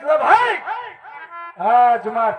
मतलब है आज मत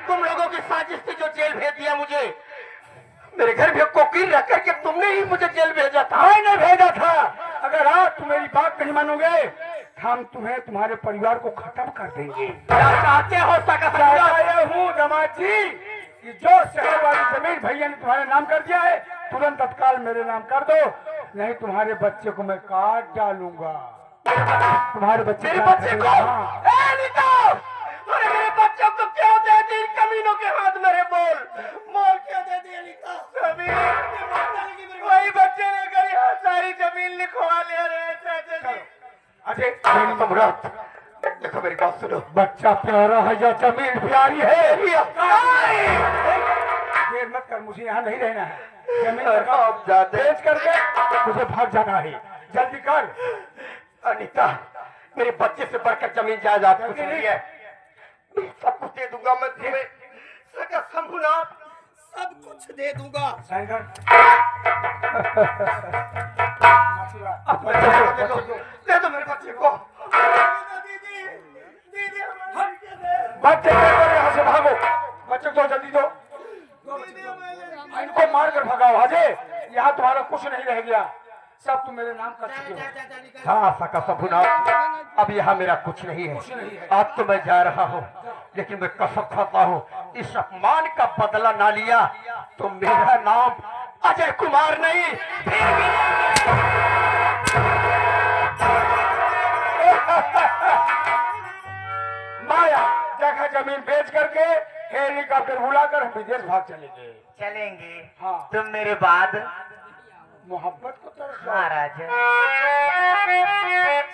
तुम लोगों की साजिश थी जो जेल भेज दिया मुझे। मेरे घर में कोकील रख करके तुमने ही मुझे जेल भेजा था। मैंने भेजा था। अगर आज तुम मेरी बात नहीं मानोगे हम तुम्हें तुम्हारे परिवार को खत्म कर देंगे। क्या चाहते हो? हूँ दामाद जी कि जो शहर वाली जमीन भैया ने तुम्हारे नाम कर दिया है तुरंत तत्काल मेरे नाम कर दो, नहीं तुम्हारे बच्चे को मैं काट डालूंगा। तुम्हारे बच्चे को अरे मेरे बच्चों को क्यों दे दी कमीनों के हाथ? मेरे मोल क्यों दे दी अनीता? वही बच्चे लेकर यहाँ सारी जमीन लिखवा ले रहे। अजय सम्राट देखो मेरी बात सुनो। बच्चा प्यारा है या जमीन प्यारी है? देर मत कर, मुझे यहाँ नहीं रहना है। जमीन बेच करके मुझे भाग जाना है, जल्दी कर। अनीता मेरे बच्चे से बढ़कर जमीन जायदाद कुछ नहीं है। सब कुछ दे दूंगा मैं तुम्हें। सका शंभुनाथ सब कुछ दे दूंगा। दे दो मेरे बच्चे को। बच्चे यहाँ से भागो, बच्चे को जल्दी दो। इनको मार कर भगाओ। अजय यहाँ तुम्हारा कुछ नहीं रह गया, सब तुम मेरे नाम कर चुके हो। हाँ सका शंभुनाथ अब यहाँ मेरा कुछ नहीं है। आज तो मैं जा रहा हूँ लेकिन मैं कसम खाता हूँ इस अपमान का बदला ना लिया तो मेरा नाम अजय कुमार नहीं माया जगह जमीन बेच करके हेलीकॉप्टर बुलाकर हम विदेश भाग चलेंगे। हाँ तुम मेरे बाद मोहब्बत को तरस महाराज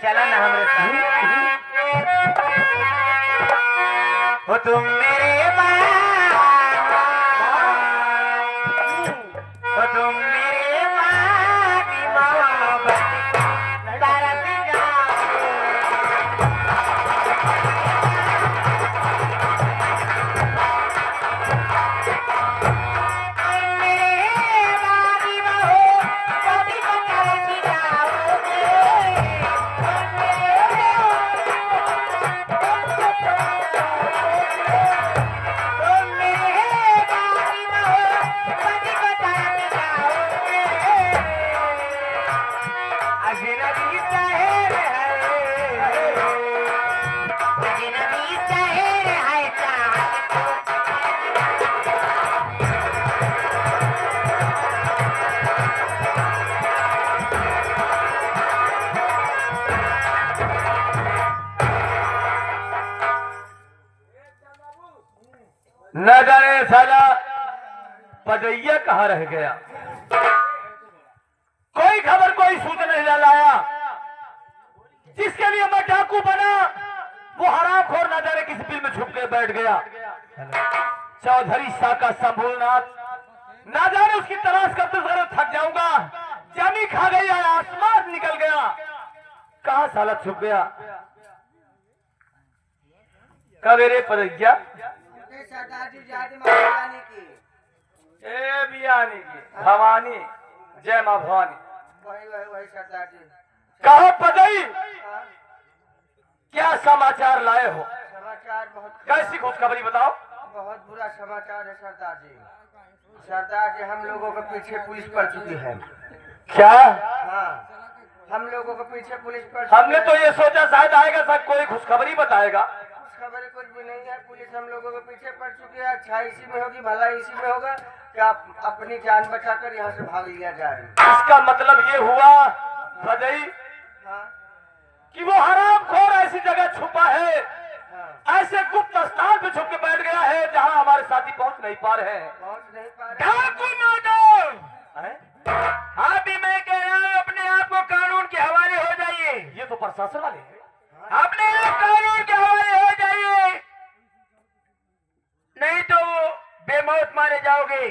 चलो ना हमारे साथ। हो तुम मेरे बाद, हो तुम मेरे बाद मोहब्बत तरस न जाने साला पजैया कहाँ रह गया। कोई खबर कोई सूचना नहीं लाया। जिसके लिए मैं डाकू बना वो हरामखोर न जाने किस बिल में छुप के बैठ गया। चौधरी शाह का शंभुनाथ न जाने उसकी तलाश करते जरूर थक जाऊंगा। जमी खा गई है, आसमान निकल गया, कहाँ साला छुप गया। कवेरे पजैया ए बियानी की भवानी जय मां भवानी वही सरदार जी। कहा पदई क्या समाचार लाए हो? समाचार बहुत कैसी खुशखबरी बताओ। बहुत बुरा समाचार है सरदार जी। सरदार जी हम लोगों के पीछे पुलिस पड़ चुकी है। क्या? हाँ हम लोगों के पीछे पुलिस पड़ चुकी हमने तो ये सोचा शायद आएगा सब कोई खुशखबरी बताएगा। खबर कुछ भी नहीं है। पुलिस हम लोगों के पीछे पड़ चुकी है। अच्छा इसी में होगी, भला इसी में होगा कि आप अपनी जान बचाकर यहाँ से भाग लिया जाए। इसका मतलब ये हुआ पदई हाँ कि वो हरामखोर ऐसी जगह छुपा है, हाँ, ऐसे गुप्त स्थान पे छुप के बैठ गया है जहां हमारे साथी पहुंच नहीं पा रहे हैं। पहुंच नहीं पा रहे। ठाकुर माधव, अभी मैं कह रहा हूं अपने आप को कानून के हवाले हो जाइए। ये तो प्रशासन वाले हैं। अपने आप कानून के हवाले हो जाइए, नहीं तो बेमौत मारे जाओगे।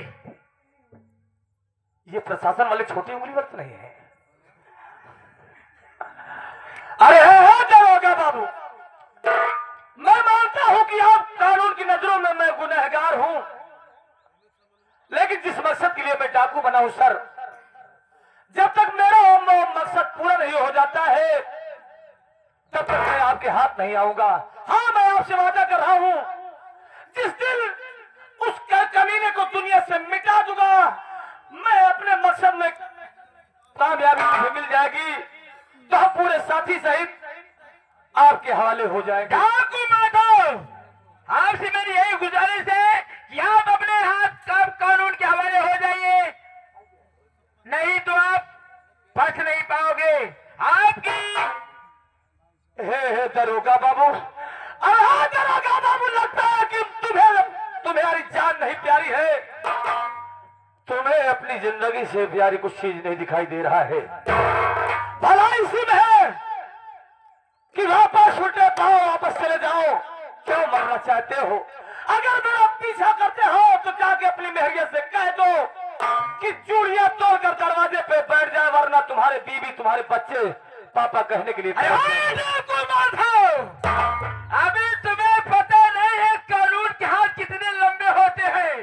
ये प्रशासन वाले छोटी उंगली वक्त नहीं है। अरे है दरोगा बाबू, मैं मानता हूं कि आप कानून की नजरों में मैं गुनहगार हूं, लेकिन जिस मकसद के लिए मैं डाकू बना हूं सर, जब तक मेरा मकसद पूरा नहीं हो जाता है तब तक मैं आपके हाथ नहीं आऊंगा। हाँ, मैं आपसे वादा कर रहा हूं, जिस दिन उस कमीने को दुनिया से मिटा दूंगा, मैं अपने मकसद में कामयाबी मुझे मिल जाएगी तो हम पूरे साथी सहित आपके हवाले हो जाएंगे। डाकू माधव, आपसे मेरी यही गुजारिश है कि आप अपने हाथ कानून के हवाले हो जाइए, नहीं तो आप बच नहीं पाओगे। आपकी हे दरोगा बाबू, अरे दरोगा बाबू, लगता है कि तुम्हारी जान नहीं प्यारी है, तुम्हें अपनी जिंदगी से प्यारी कुछ चीज नहीं दिखाई दे रहा है। भला इसी में है कि वापस उल्टे पाओ, वापस चले जाओ। क्यों मरना चाहते हो? अगर मेरा पीछा करते हो तो जाके अपनी मेहरियत से कह दो कि चूड़ियां तोड़कर दरवाजे पे बैठ जाए, वरना तुम्हारे बीवी तुम्हारे बच्चे पापा कहने के लिए अभी तुम्हें पता नहीं है कानून के हाथ कितने लंबे होते हैं।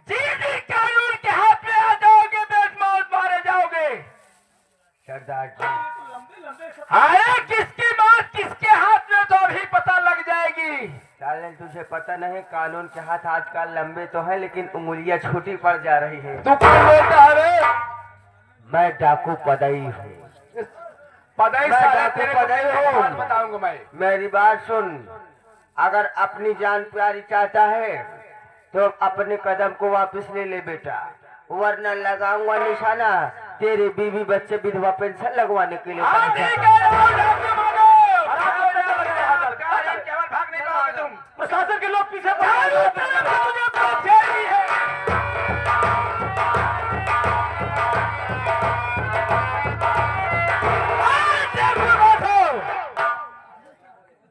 जी कानून के हाथ में आ जाओगे बेमौत मारे जाओगे। सरदार जी, अरे किसकी मौत किसके हाथ में तो अभी पता लग जाएगी। साले तुझे पता नहीं, कानून के हाथ आजकल लंबे तो है लेकिन उंगलियां छोटी पड़ जा रही है। तू कौन बोलता है रे? मैं डाकू पदई हूँ। पदाई मैं साला डाकू तेरे को पदाई एक बात हूँ। बताऊंगा मैं। मेरी बात सुन, अगर अपनी जान प्यारी चाहता है तो अपने कदम को वापस ले ले बेटा, वरना लगाऊंगा निशाना तेरे बीवी बच्चे विधवा पेंशन लगवाने के लिए। प्रशासन के लोग पीछे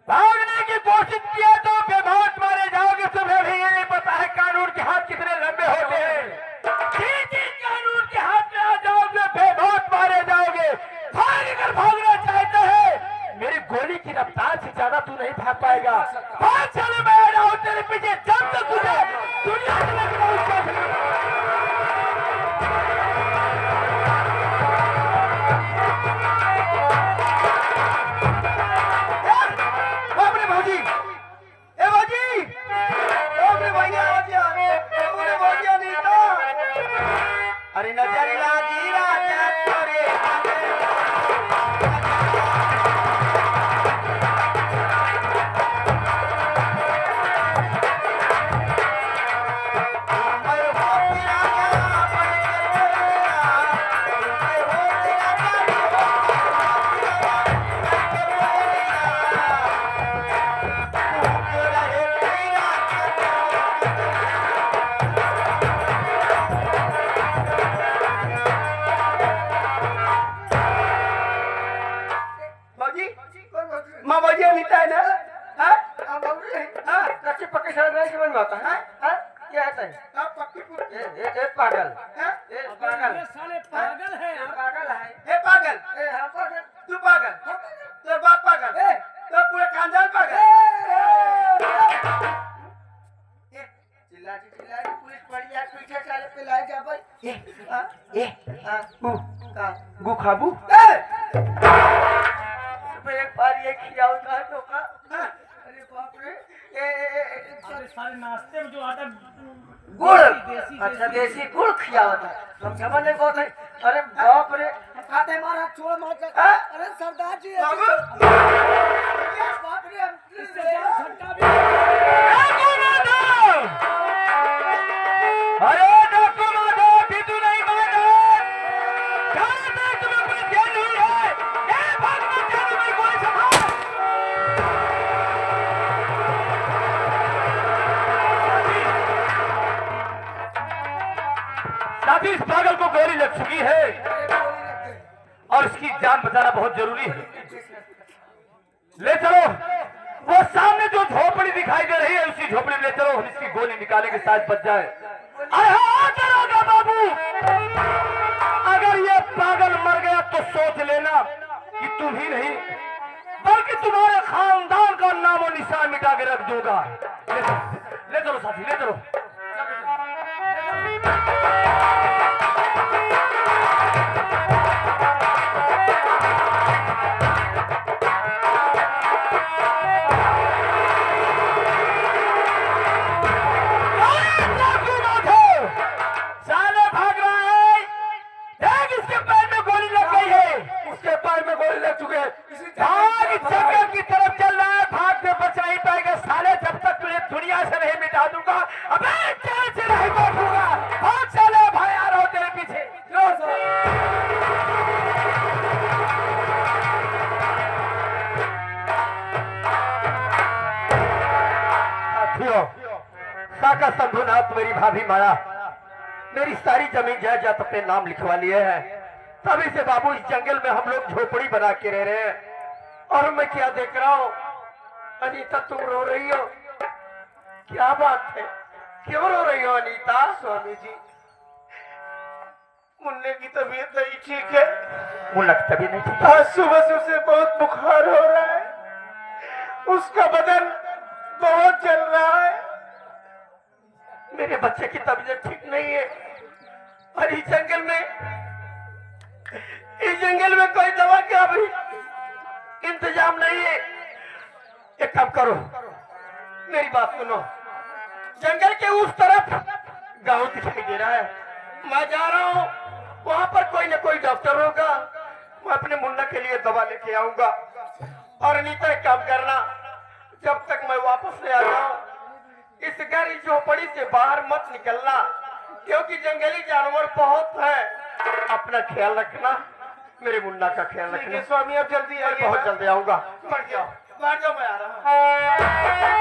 भागने की कोशिश किया तो बेमौत मारे जाओगे। तुम्हें भी ये नहीं पता है कानून के हाथ कितने लंबे होते हैं। कानून के हाथ में आ जाओगे बेमौत मारे जाओगे। भागकर भागना चाहते हैं, मेरी गोली की रफ्तार से ज्यादा तू नहीं भाग पाएगा। भाग चले, मैं आ रहा हूं तेरे पीछे, जब तक तुझे दुनिया से लग रहा अरे नजरिया जीरा चकोरे माँ बजिया नीता है ना? कच्चे पक्के सड़क नहीं समझ में आता है? क्या है तय? पागल, पागल, साले पागल है यार। पागल है। हे पागल, हाँ पागल, तू पागल, तेरा बाप पागल, तो पूरे खानदान पागल। चिल्लाती चिल्लाती पुलिस पड़ी यार, पीछे साले पे लाए जा भाई। गु खाबू? एक बार ये खियाओ था तो का, अरे बाप रे, अरे साले नाश्ते में जो आटा गुड़, अच्छा देसी गुड़ खियाओ था, हम समझ नहीं पाते। अरे बाप रे, खाते मारा छोड़ मार। अरे सरदार जी, बाबू, बाप रे, इससे ज्यादा झटका भी। अरे डाकू माधव, भी तू नहीं माना? तुम्हें पुलिस जेल हुई है। भागना और इसकी जान बचाना बहुत जरूरी है। ले चलो, वो सामने जो झोपड़ी दिखाई दे रही है उसी झोपड़ी में ले चलो, हम इसकी गोली निकालेंगे, शायद बच जाए। अरे बाबू, अगर ये पागल मर गया तो सोच लेना कि तुम ही नहीं बल्कि तुम्हारे खानदान का नामो निशान मिटा के रख दूंगा। ले चलो साथी, ले चलो। साका शंभुनाथ मेरी भाभी मारा, मेरी सारी जमीन जायदाद अपने नाम लिखवा लिए हैं। तभी से बाबू इस जंगल में हम लोग झोपड़ी बना के रह रहे हैं। और मैं क्या देख रहा हूँ, अनीता तुम रो रही हो, क्या बात है, क्यों रो रही हो अनीता? स्वामी जी, मुन्ने की तबीयत नहीं ठीक है। मुन्ना की तबीयत नहीं ठीक? आज सुबह से उसे बहुत बुखार हो रहा है, उसका बदन बहुत जल रहा है। मेरे बच्चे की तबीयत ठीक नहीं है। और इस जंगल में कोई दवा का भी इंतजाम नहीं है। एक काम करो, मेरी बात सुनो। जंगल के उस तरफ गांव दिखाई दे रहा है, मैं जा रहा हूँ, वहां पर कोई ना कोई डॉक्टर होगा, मैं अपने मुन्ना के लिए दवा लेके आऊंगा। और अनीता एक काम करना, जब तक मैं वापस ले आ जाऊं, इस घर झोपड़ी से बाहर मत निकलना, क्योंकि जंगली जानवर बहुत है। अपना ख्याल रखना, मेरे मुन्ना का ख्याल रखना। स्वामी अब जल्दी आइए, बहुत जल्दी आऊंगा। बैठ जाओ, मैं आ रहा हूँ।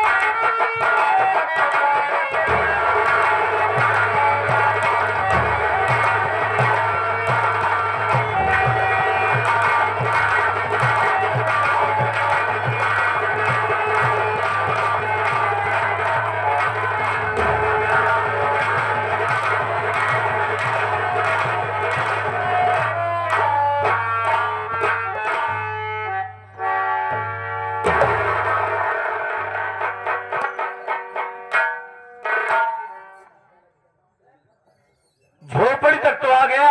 झोपड़ी तक तो आ गया,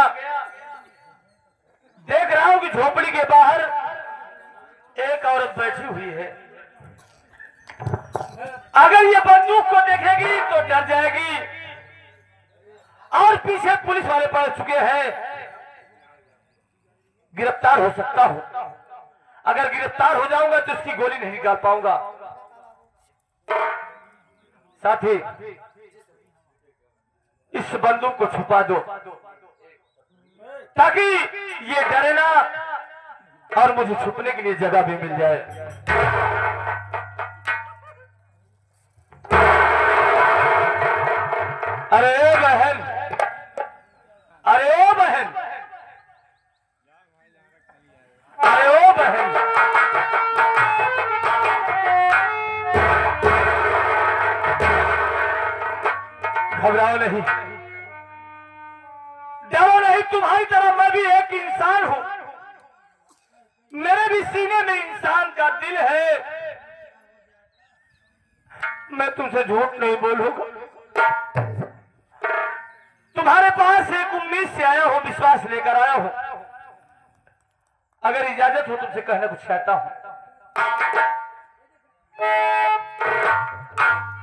देख रहा हूं कि झोपड़ी के बाहर एक औरत बैठी हुई है। अगर ये बंदूक को देखेगी तो डर जाएगी, और पीछे पुलिस वाले पड़ चुके हैं, गिरफ्तार हो सकता हूं। अगर गिरफ्तार हो जाऊंगा तो इसकी गोली नहीं निकाल पाऊंगा। साथी, इस बंदूक को छुपा दो ताकि ये डरे ना और मुझे छुपने के लिए जगह भी मिल जाए। अरे ओ बहन, अरे ओ बहन, अरे ओ बहन, घबराओ नहीं, डरो नहीं, तुम्हारी तरह मैं भी एक इंसान हूं, मेरे भी सीने में इंसान का दिल है। मैं तुमसे झूठ नहीं बोलूंगा, तुम्हारे पास एक उम्मीद से आया हूं, विश्वास लेकर आया हूं। अगर इजाजत हो तुमसे कहना कुछ चाहता हूं।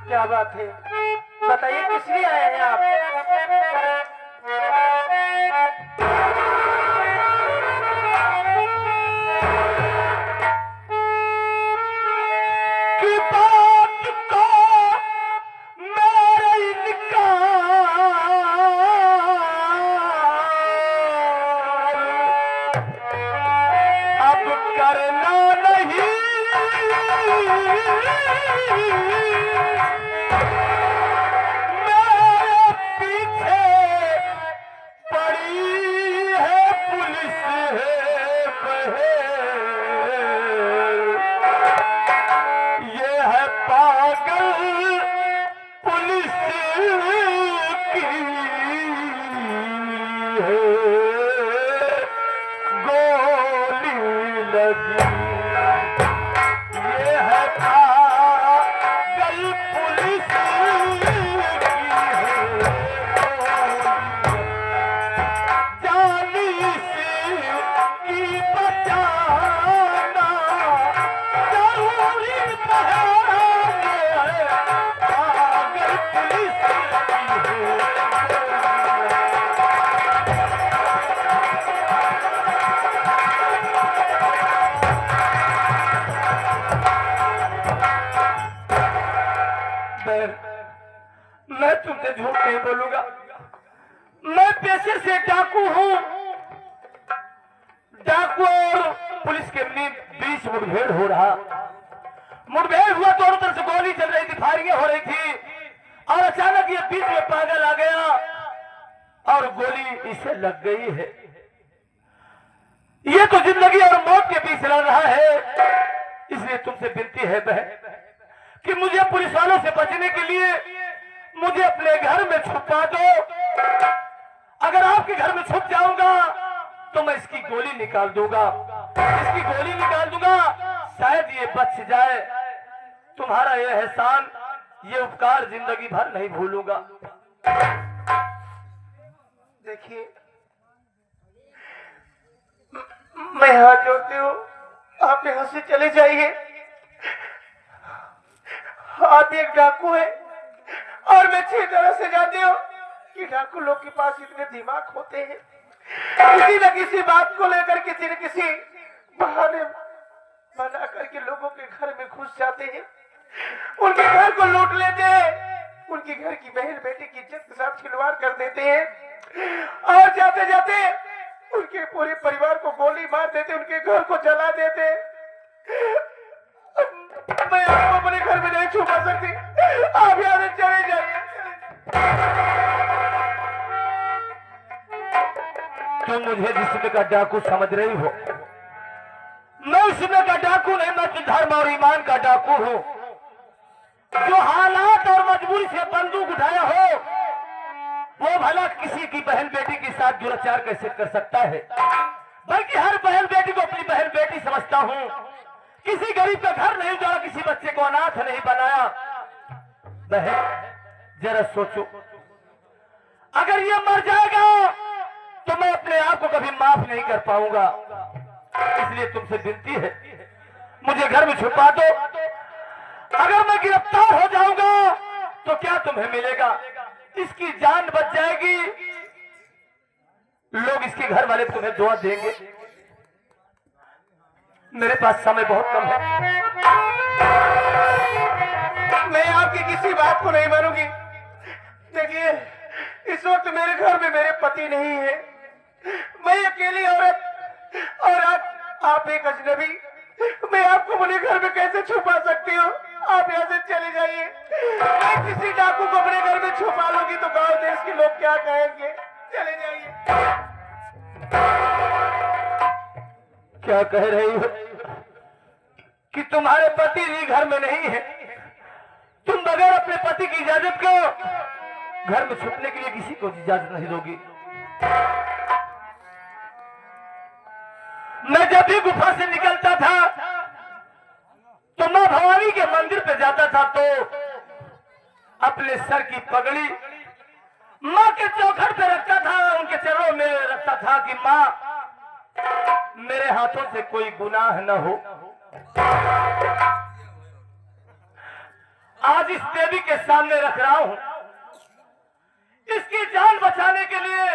क्या बात है, बताइए किस लिए आए हैं आप? की बात को मेरे इनकार, अब करना नहीं, मेरे पीछे पड़ी है पुलिस है। लगी ये है पागल पुलिस की है जानी से की बचाना जरूरी है पागल पुलिस की है मैं तुमसे झूठ नहीं बोलूंगा। मैं पेशे से डाकू हूँ। डाकू और पुलिस के बीच मुठभेड़ हो रहा। मुठभेड़ हुआ, दोनों तरफ से गोली चल रही थी, फायरिंगें हो रही थी और अचानक ये बीच में पागल आ गया और गोली इसे लग गई है। ये तो जिंदगी और मौत के बीच लड़ रहा है। इसलिए तुमसे विनती है बहन कि मुझे पुलिस वालों से बचने के लिए मुझे अपने घर में छुपा दो। अगर आपके घर में छुप जाऊंगा तो मैं इसकी गोली निकाल दूंगा। इसकी गोली निकाल दूंगा, शायद ये बच जाए। तुम्हारा ये एहसान, ये उपकार जिंदगी भर नहीं भूलूंगा। देखिए, मैं हाथ जोड़ती हूँ, आप यहाँ से चले जाइए। आप एक डाकू है और मैं अच्छी तरह से जानती हूँ कि डाकू लोग के पास इतने दिमाग होते हैं, किसी न किसी बात को लेकर किसी न किसी बहाने बना करके लोगों के घर में घुस जाते हैं, उनके घर को लूट लेते हैं, उनके घर की बहन बेटी की इज्जत के साथ खिलवाड़ कर देते हैं और जाते जाते उनके पूरे परिवार को गोली मार देते, उनके घर को जला देते। मैं आपको अपने घर में नहीं छुपा सकती, आप यहाँ से चले जाइए। तुम मुझे जिस्म का डाकू समझ रही हो, मैं उसमें का डाकू नहीं, मैं तो धर्म और ईमान का डाकू हूँ। जो हालात और मजबूरी से बंदूक उठाया हो, वो भला किसी की बहन बेटी के साथ दुराचार कैसे कर सकता है? बल्कि हर बहन बेटी को अपनी बहन बेटी समझता हूँ। किसी गरीब का घर नहीं उजाड़ा, किसी बच्चे को अनाथ नहीं बनाया। बहन जरा सोचो, अगर ये मर जाएगा तो मैं अपने आप को कभी माफ नहीं कर पाऊंगा। इसलिए तुमसे विनती है, मुझे घर में छुपा दो। अगर मैं गिरफ्तार हो जाऊंगा तो क्या तुम्हें मिलेगा? इसकी जान बच जाएगी, लोग इसके घर वाले तुम्हें दुआ देंगे। मेरे पास समय बहुत कम है, मैं आपकी किसी बात को नहीं मानूंगी। देखिए, इस वक्त मेरे घर में मेरे पति नहीं है, मैं अकेली औरत और आप एक अजनबी। मैं आपको अपने घर में कैसे छुपा सकती हूँ? आप यहाँ से चले जाइए। मैं किसी डाकू को अपने घर में छुपा लूंगी तो गांव देश के लोग क्या कहेंगे? चले जाइए। क्या कह रही हो कि तुम्हारे पति जी घर में नहीं है? तुम बगैर अपने पति की इजाजत को घर में छुपने के लिए किसी को इजाजत नहीं दोगी। मैं जब भी गुफा से निकलता था तो मां भवानी के मंदिर पे जाता था तो अपने सर की पगड़ी मां के चौखट पे रखता था, उनके चरणों में रखता था कि मां मेरे हाथों से कोई गुनाह न हो। आज इस देवी के सामने रख रहा हूं, इसकी जान बचाने के लिए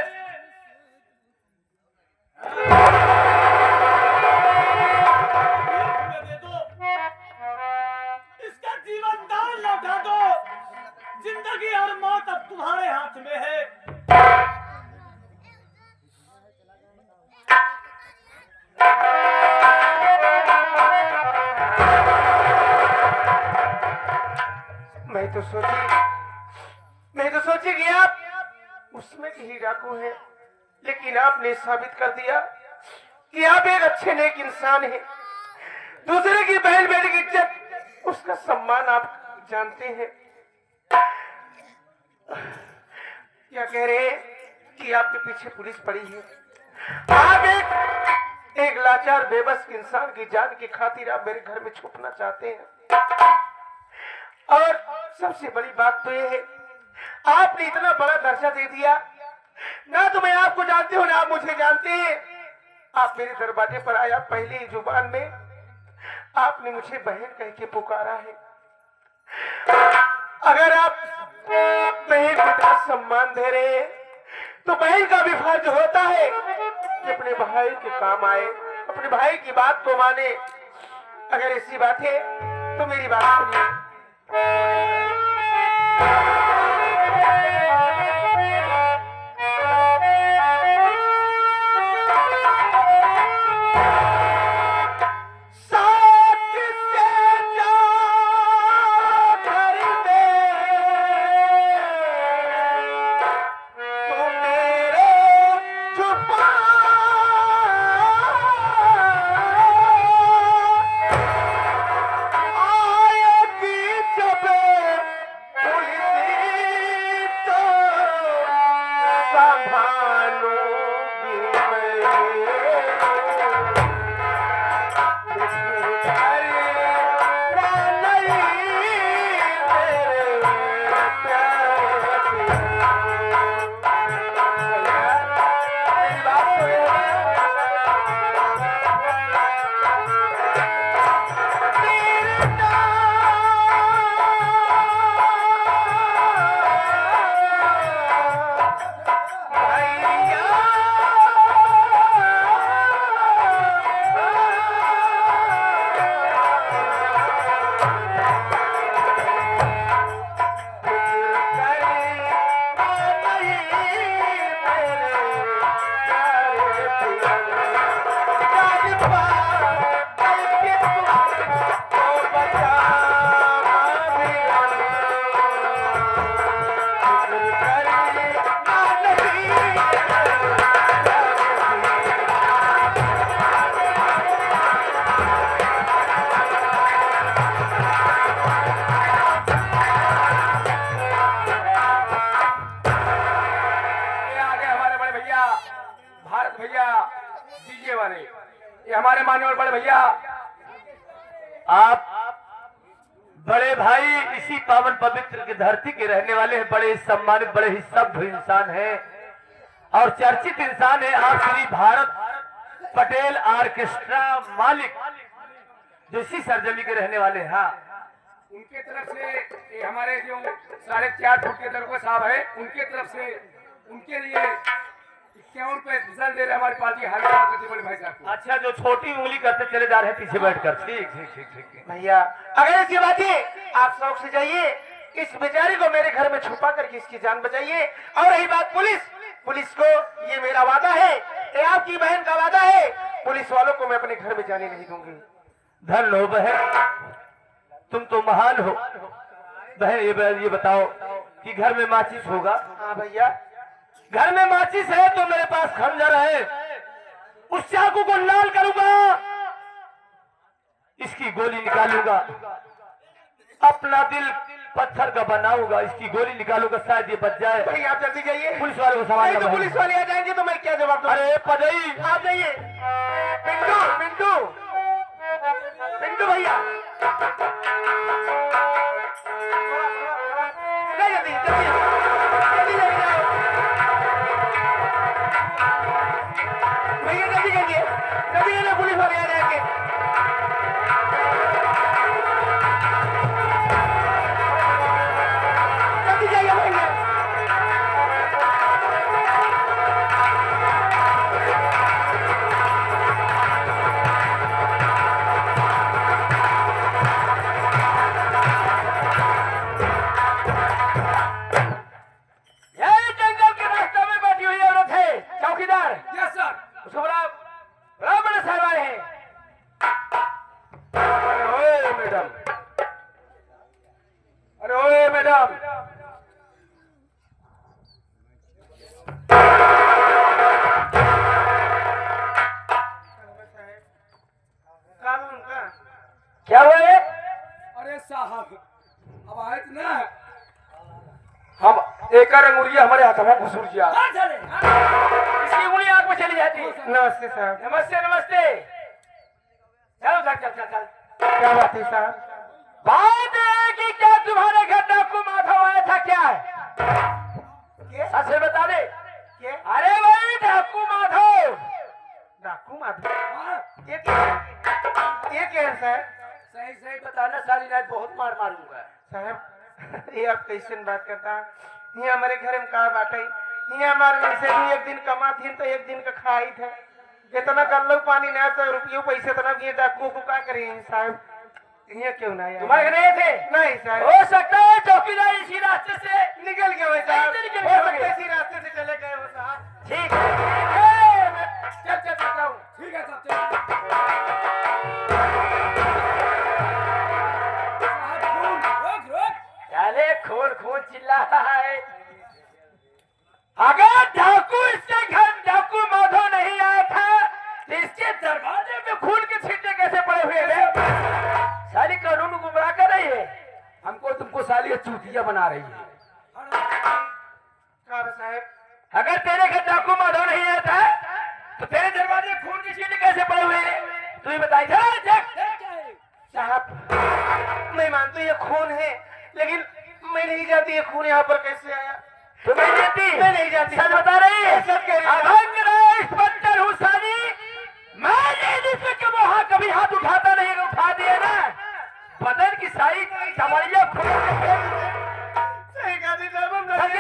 इसका जीवन दान लौटा दो। जिंदगी और मौत अब तुम्हारे हाथ में है। मैं तो सोची कि आप उसमें ही डाकू हैं, लेकिन आपने साबित कर दिया कि आप एक अच्छे नेक इंसान हैं। दूसरे की बहन बेटी की इज्जत, उसका सम्मान आप जानते हैं। क्या कह रहे हैं कि आपके पीछे पुलिस पड़ी है? आप एक लाचार बेबस इंसान की जान की खातिर आप मेरे घर में छुपना चाहते हैं। और सबसे बड़ी बात तो ये है, आपने इतना बड़ा दर्जा दे दिया, ना तो मैं आपको जानती हूँ ना आप मुझे जानते हैं। आप मेरे दरवाजे पर आया, पहली जुबान में आपने मुझे बहन कह के पुकारा है। अगर आप बहन को इतना सम्मान दे रहे हैं तो बहन का भी फर्ज होता है कि अपने भाई के काम आए, अपने भाई की बात को माने। अगर ऐसी बात है तो मेरी बात सुनिए। ये हमारे माननीय बड़े भैया, आप बड़े भाई इसी पावन पवित्र की धरती के रहने वाले हैं, बड़े सम्मानित, बड़े ही सभ्य इंसान हैं और चर्चित इंसान है। आप श्री भारत पटेल ऑर्केस्ट्रा मालिक जो इसी सरजमी के रहने वाले हैं। हाँ, उनके तरफ से ये हमारे जो 4.5 फुट के दरगाह साहब है, उनके तरफ से उनके लिए 51 रुपए फसल दे रहे हमारी पार्टी हर बड़े भाई साहब को। अच्छा, जो छोटी उंगली करते चले जा रहे हैं पीछे बैठकर। ठीक ठीक ठीक ठीक भैया, अगर ऐसी बात है आप शौक से जाइए, इस बेचारे को मेरे घर में छुपा करके इसकी जान बचाइए। और रही बात पुलिस को, ये मेरा वादा है, ये आपकी बहन का वादा है, पुलिस वालों को मैं अपने घर में जाने नहीं दूंगी। धन हो बहन, तुम तो महान हो बहन। ये बताओ कि घर में माचिस होगा? हाँ भैया, घर में माचिस है तो मेरे पास खंजर है, उस चाकू को लाल करूंगा, इसकी गोली निकालूंगा, अपना दिल पत्थर का बनाऊंगा, इसकी गोली निकालूंगा, शायद ये बच जाए। भैया आप जल्दी जाइए, पुलिस वाले को सवाल तो पुलिस वाले आ जाएंगे तो मैं क्या जवाब दूंगा? अरे पदई, आप जाइए। पिंटू भैया, जल्दी जाओ भैया, जल्दी करिए, जल्दी पुलिस वाले आ जाएंगे। जल्दी जाइए भैया। क्या हुआ है? अरे साहब, अब आए ना हम एक अंगुलिया हमारे हाथ में घुसूर दिया, हाँ चले, हाँ। इसकी उंगली आंख में चली जाती? नमस्ते साहब। नमस्ते नमस्ते। चलो चल चल चल चल। क्या बात है साहब? बात है कि क्या तुम्हारे घर डाकू माधव आया था क्या है? सच से बता दे। अरे भाई डाकू माधव। डाकू माधव? ये क्या है साहब? सही सही बताना, साली रात बहुत मार मारूंगा। साहब ये आप कैसे बात करता? ये हमारे घर में कहा बाटे, ये हमारे में से भी एक दिन कमा थी तो एक दिन का खाई थे। जितना कर लो पानी ना तो रुपये पैसे तना ये डाकू को क्या करें साहब? ये क्यों ना यार? तुम्हारे घर नहीं थे? नहीं साहब। हो सकता है चौकीदार इसी रास्ते से निकल गए हो साहब। निकल हो गए सकता होंगे। है इसी रास्ते से चले गए हो साहब। ठीक है। चल चल चलता हूँ। ठीक है साहब, चलो। साहब, रोक रोक। चले खून खून चिल्ला रहा है। अगर डाकू इसके घर डाकू माधव नहीं आया था तो इसके दरवाजे में खून के छींटे कैसे पड़े हुए हैं? साली कानून को गुमराह कर रही है हमको, तुमको साली चूतिया बना रही है। कहा साहब? अगर तेरे घर डाकू माधव नहीं आया था तो तेरे दरवाजे में खून के छींटे कैसे पड़े हुए हैं? तू ही बताई था। साहब मैं मानता हूँ ये खून है, लेकिन मैं नहीं जानती ये खून यहाँ पर कैसे आया। तू नहीं जानती? मैं नहीं जानती। सच बता रही है? सच कह रही है। अभंग राइस बंदर हूँ साली। मैं जिसमें कभी कभी हाथ उठाता नहीं, उठा दिया ना बदन की सारी चमड़िया सही कहा थी साहब। हम हाथ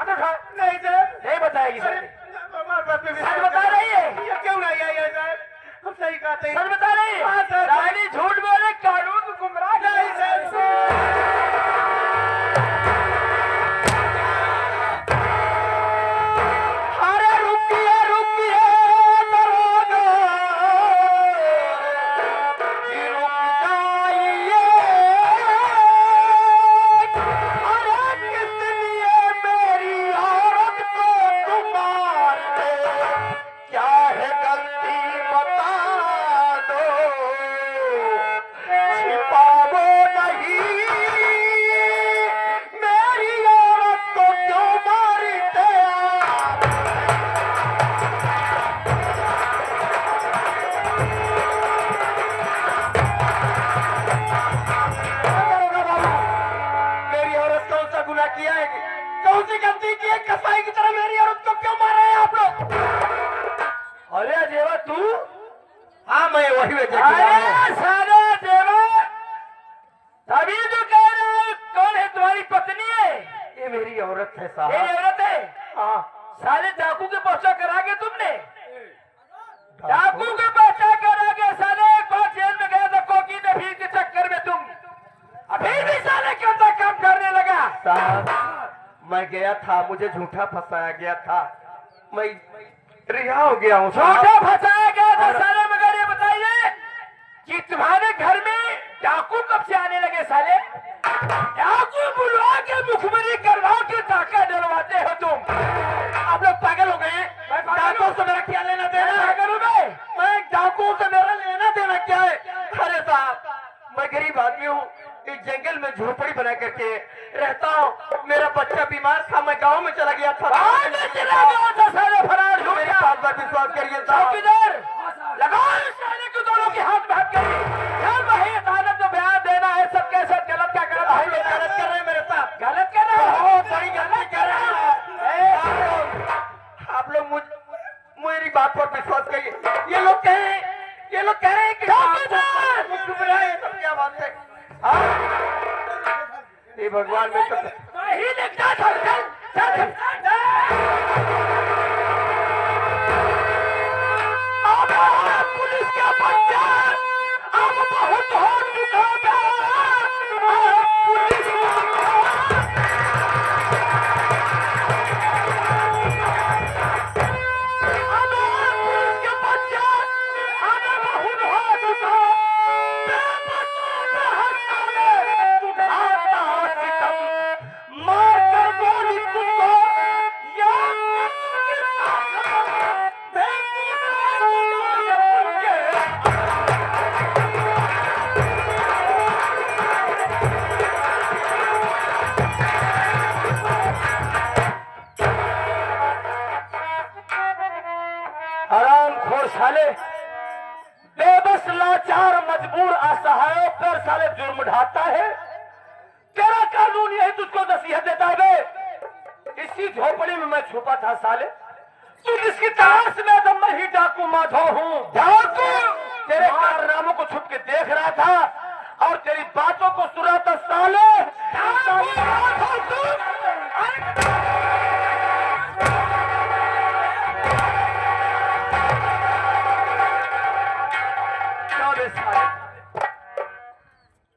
उठा नहीं साहब। नहीं बताएगी अरे, सच हमारे बात पे सच बता रही है? ये क्यों नहीं आया साहब? हम सही कहते हैं। सच बता रही हाँ, है? सर। साली झूठ बोले, कानून को गुमराह कर रही है। नहीं साहब। अरे रुकिए रुकिए दरोगा, कि रुक जाइए। अरे किस लिए मेरी औरत को तुम मारते? क्या है गलती बता दो, छिपाओ नहीं। मेरी औरत को क्यों मारते आप? मेरी औरत कौन सा गुनाह किया है? कौन सी गलती की है? कसाई की तरह मेरी औरत को क्यों मार रहे हैं आप लोग? अरे देवा तू? हाँ मैं वही वजह अरे सारा देवा, तभी तो कह रहा हूं, कौन है तुम्हारी पत्नी है? ये मेरी औरत है तेरी साहब। औरत है? हाँ। सारे डाकू के पर्चा करा के तुमने? डाकू के पर्चा करा के साले एक बार जेल में गया था कोकी ने भीड़ के चक्कर में तुम, अभी भी साले क्यों तक काम करने लगा? साहब मैं गया था, मुझे झूठा फंसाया गया था, मैं रिहा हो गया हूँ साहब। छोटा फंसाया गया था साले, मगर ये बताइए कि तुम्हारे घर में डाकू कब से आने लगे साले? डाकू बुलवा के मुखबरी करवा के टाका डलवाते हो तुम। आप लोग पागल हो गए हैं? डाकू से मेरा क्या लेना देना? पागल हो गए? मैं डाकू से मेरा लेना देना क्या है? अरे साहब मैं गरीब आदमी हूँ, इस जंगल में झोपड़ी बना करके रहता हूँ। मेरा बच्चा बीमार था, मैं गांव में चला गया था। साले फरार हो मेरी गया। बात पर विश्वास करिए साहब। चौकीदार लगाओ इस साले को दोनों के हाथ में हाथ करिए। चल भाई अदालत में बयान देना है, सबके साथ गलत क्या कर रहा है? भाई गलत कर रहे हैं मेरे साथ। गलत कर रहा है? बहुत बड़ी गलती कर रहे हैं आप लोग। मेरी बात पर विश्वास करिए। ये लोग कह रहे हैं कि चौकीदार! मुखबिरा है, सब क्या बात है? हाँ? ये भगवान में तो नहीं लिखता था। चल चल अब पुलिस का बच्चा अब बहुत हो चुका है। पुलिस के बच्चा अब बहुत हो चुका मार कर बोली तुझको लाचार मजबूर असहायों पर साले जुर्म ढाता है। तेरा कानून यही तुझको नसीहत देता है बे। इसी झोपड़ी में मैं छुपा था साले, तू जिसकी तलाश में तो मैं ही डाकू माधव हूँ। डाकू तेरे कारनामों को छुप के देख रहा था और तेरी बातों को सुना था साले।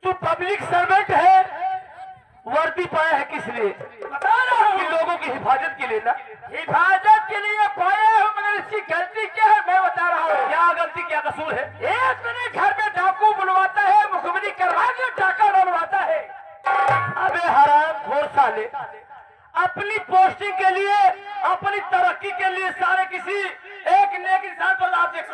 तू पब्लिक सर्वेंट है, वर्दी पाया है किस लिए? बता रहा हूँ, लोगों की हिफाजत के लिए ना। हिफाजत के लिए पाया हूँ, मगर इसकी गलती क्या है मैं बता रहा हूँ। क्या गलती, क्या कसूर है? एक मेरे घर में डाकू बुलवाता है, मुखबिरी करवा के डाका डलवाता है। अबे हरामखोर साले, अपनी पोस्टिंग के लिए, अपनी तरक्की के लिए सारे किसी एक नेक इंसान पर लाभ देख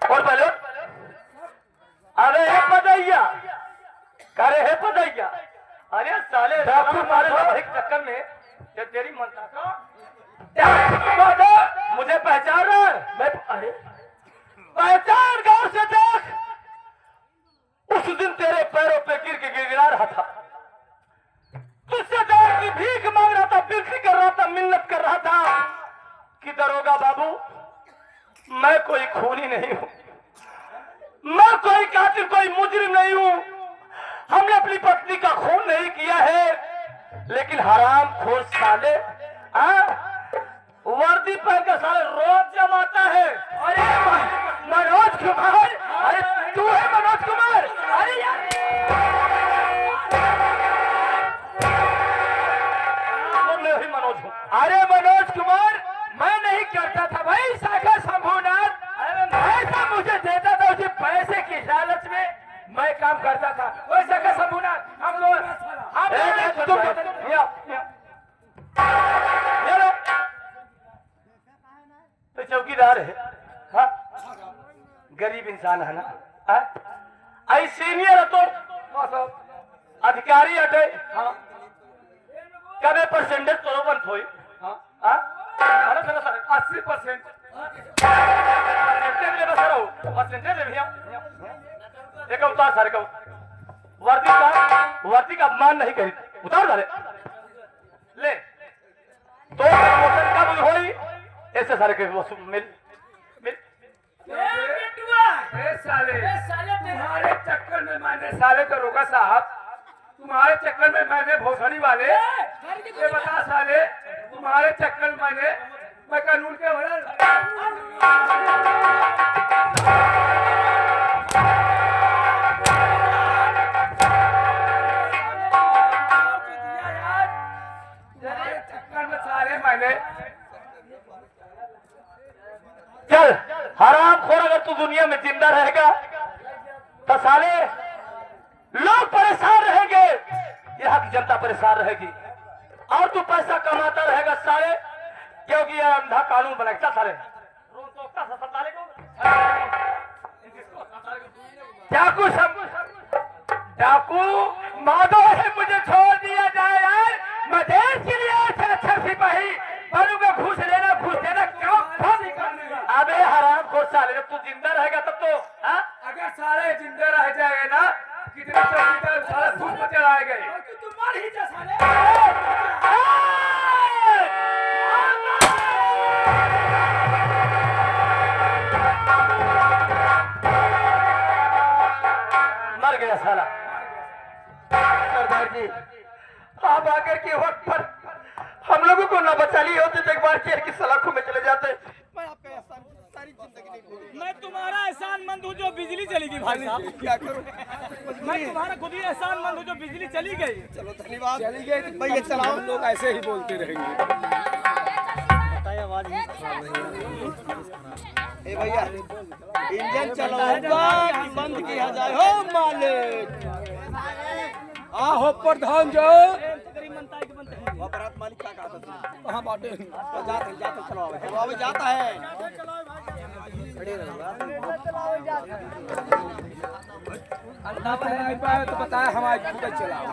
और पहले अरे है पदैया, करे है पदैया। अरे साले हमारे एक चक्कर में जब तेरी मनता का मुझे पहचान रहा है। मैं अरे पहचान गौर से देख, उस दिन तेरे पैरों पे गिर के गिड़गिड़ा रहा था, तुझसे देख की भीख मांग रहा था, बिनती कर रहा था, मिन्नत कर रहा था कि दरोगा बाबू मैं कोई खूनी नहीं हूं, मैं कोई कातिल, कोई मुजरिम नहीं हूं, हमने अपनी पत्नी का खून नहीं किया है। लेकिन हरामखोर साले वर्दी पहनकर साले रोज जमाता है। अरे मनोज कुमार, अरे तू है मनोज कुमार? अरे यार मैं ही मनोज हूँ। अरे मनोज कुमार मैं नहीं करता था भाई शाखा शंभुनाथ, पैसा मुझे देता था, उसे पैसे की लालच में मैं काम करता था। वही शाखा शंभुनाथ हम लोग तो चौकीदार है, हाँ? गरीब इंसान है ना, आई सीनियर है तो अधिकारी हटे, हाँ? कभी परसेंटेज तो बंद हुई, हाँ? 80% एक उतार सारे का वर्दी का अपमान नहीं करी, उतार सारे ले तो प्रमोशन कब हुई ऐसे सारे के वो मिल मिल। साले तुम्हारे चक्कर में मैंने, साले तो रोका साहब, तुम्हारे चक्कर में मैंने भोसड़ी वाले, ये बता साले तुम्हारे चक्कर में मैं कानून के चक्कर में साले मैंने। चल हरामखोर, अगर तू दुनिया में जिंदा रहेगा तो साले लोग परेशान रहेंगे, यहाँ की जनता परेशान रहेगी और तू पैसा कमाता रहेगा साले, क्योंकि यह अंधा कानून बनाता साले। डाकू डाकू माधव है, मुझे छोड़ दिया जाए यार, मैं देश के लिए अच्छा सिपाही बनूंगा, घूस लेना घूस देना क्यों नहीं करने का। अबे हरामखोर साले, जब तू जिंदा रहेगा तब तो, अगर सारे जिंदे रह जाएंगे ना, कितने चौकीदार सारे धूप में चलाए गए, तुम मर ही जा साले। मर गया साला। सरदार जी आप आकर के वक्त पर हम लोगों को न बचा लिए होते तो एक बार शेर की सलाखों में चले जाते। मैं आपका एहसान सारी जिंदगी नहीं भूलूंगा। मैं तुम्हारा एहसानमंद हूँ जो बिजली चली गई भाई साहब। क्या करूं? मैं तुम्हारा खुद ही एहसानमंद हूँ जो बिजली चली गई। चलो धन्यवाद। चली गई तो भैया चलाओ, हम लोग ऐसे ही बोलते रहेंगे। ए भैया इंजन चलाओगा कि बंद किया जाए? हो मालिक आहो प्रधान जो बारात मालिक क्या कहता था? कहाँ बाटे जाते चलो जाता है। अंडा चला पाए तो बताया हमारे खुद चलाओ।